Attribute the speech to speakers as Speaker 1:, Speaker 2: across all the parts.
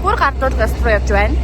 Speaker 1: Бүр гардуулгаас руу явж байна.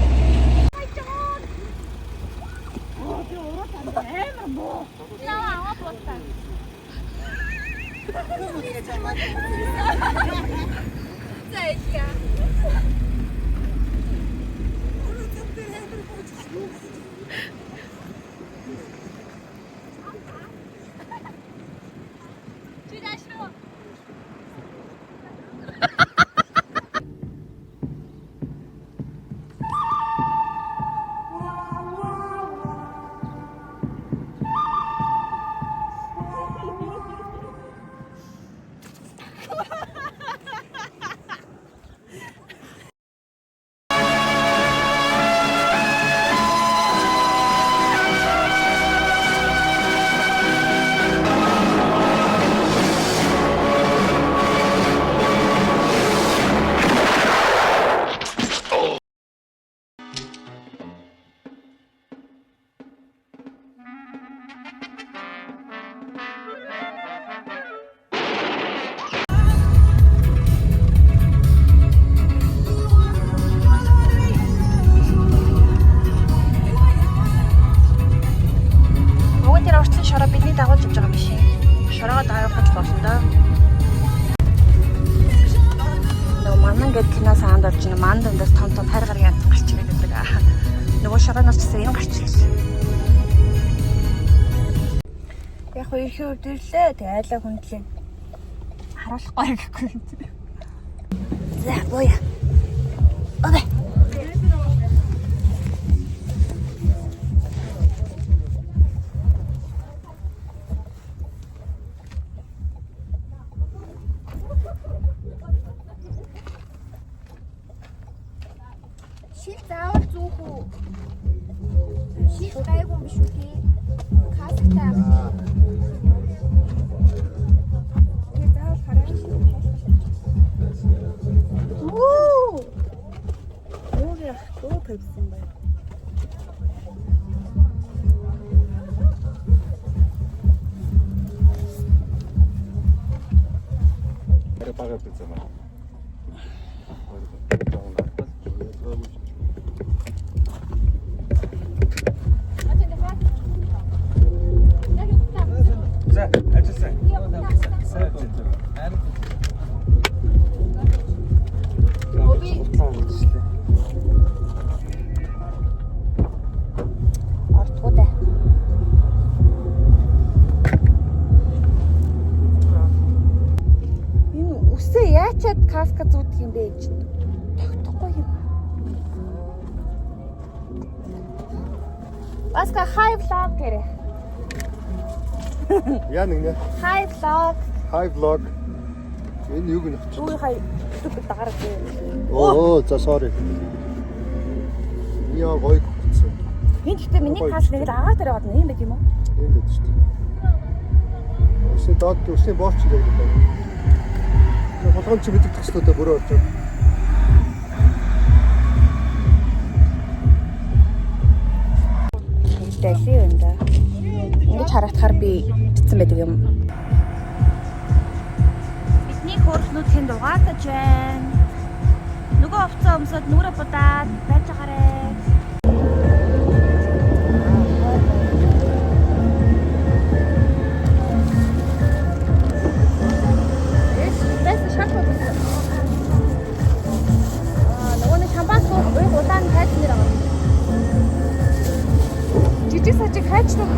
Speaker 1: Шороо бидний дагуулж явж байгаа юм шиг. Шороогоо дагуулж болсон доо. Нөгөө манан гэдэг кино саанд орж ин манд эндээс том хайр гаргийн янз гарч ирээд байдаг. Нөгөө шорооноос ч гэсэн юм гарч ирлээ. Яг хоёрын хувьд ирлээ. Тэгээ айлаа хүндлээ. Харуулахгүй гэхгүй. За боёо. Обе.
Speaker 2: Шил заавал зүүх үү? Шил гайгүй юм шүү тий. Кастай. Тэр заавал хараач. Оо тавьсан байна.
Speaker 3: Бага пицца маа. За, ажилласан.
Speaker 1: Ортгуудаа. Энэ үсээ яачаад каска зүүдэг юм бэ гэж тогтохгүй юм. Баска хай влог гэрэ.
Speaker 3: Яа нэг нэ.
Speaker 1: Хай влог.
Speaker 3: Хай влог. Энэ юг нь авчих.
Speaker 1: Үй хай YouTube дагарах юм.
Speaker 3: Оо, за sorry. Яа гоё гүцсэн.
Speaker 1: Энэ гэхдээ миний кас нэг л агаар дээр яваад юм байт юм уу?
Speaker 3: Энэ л шүү дээ. Үсээ доод үсээ боолч л яг гэдэг. Болгоом чи мэддэг төслөөдөө бүрөө орж байгаа.
Speaker 1: Дэлхий өнда. Ингэж харагдахаар би битсэн байдаг юм. Бидний хөөрхнүүд тэнд угаатаж байна. Нөгөө овцоо өмсөд нүрэ будаад байж байгаарэ. Нөгөө нэг шампанс уух удаан хайж нэр байгаа. Жижиг сажиг хайж руу.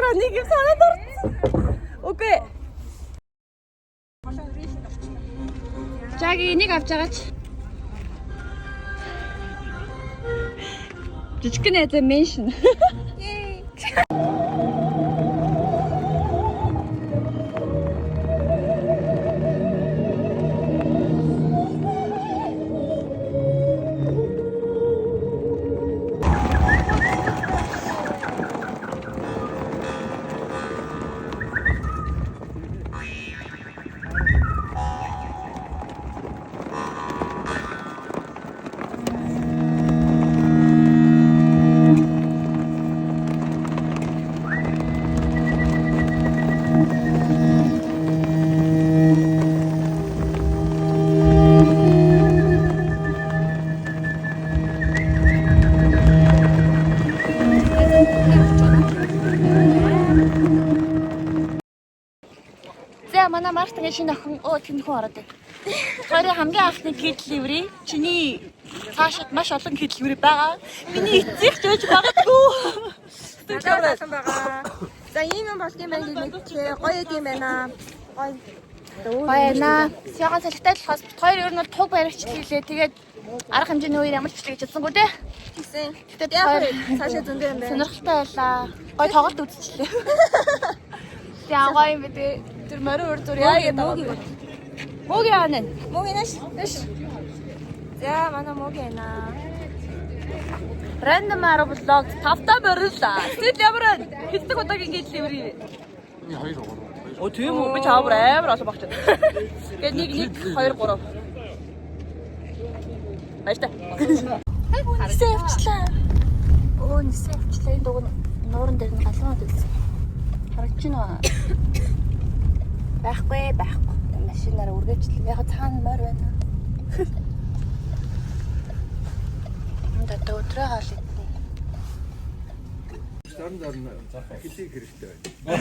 Speaker 1: Ядраа нэг юм санаад орсон. Үгүй. Жаги энийг авч байгаач. Жижигхэн эзэ меншн. Манай Мартин шинэ охин тэнхүү ороод байна. Хоёрын хамгийн анхны кэдливри чиний цаашид маш олон кэдливри байгаа. Миний эцсийнх жөөж байгаагүй.
Speaker 2: Надад байгаа. За ийм юм болт юм байна гэж мэдээ. Гоё юм байна. Гоё.
Speaker 1: Баяна. Сягаан салхитай л болохоос хоёр ер нь туг баригч хийлээ. Тэгээд арга хэмжээний үеэр ямар ч бичлэг чадсангүй те.
Speaker 2: Тэгсэн. Тэгээд яг цаашаа зөндөө юм байна.
Speaker 1: Сонирхолтой байлаа. Гоё тоглолт үзчихлээ. Тэгээ гоё юм бэ. Тэр морин өр зүр яа гэдэг. Моги анаа.
Speaker 2: Моги нэш. За манай моги байна.
Speaker 1: Random Arab vlog тавтаа морилаа. Тэгэл ямар хэцэг удаагийн кэдливри.
Speaker 3: Хоёр.
Speaker 1: Оо тийм үү би чаавар амар олон багч. Тэгээд 1 2 3. Баяртай. Харагчлаа. Оо нисэвчлээ энэ дуг нууран дээр нь галуунад үлсэн. Харагч нь байхгүй. Машинаараа үргээчлээ. Яг цаана морь байна. Энд өдрөө хаал идэнэ.
Speaker 3: Стандарт хэлийг хэрэгтэй байна.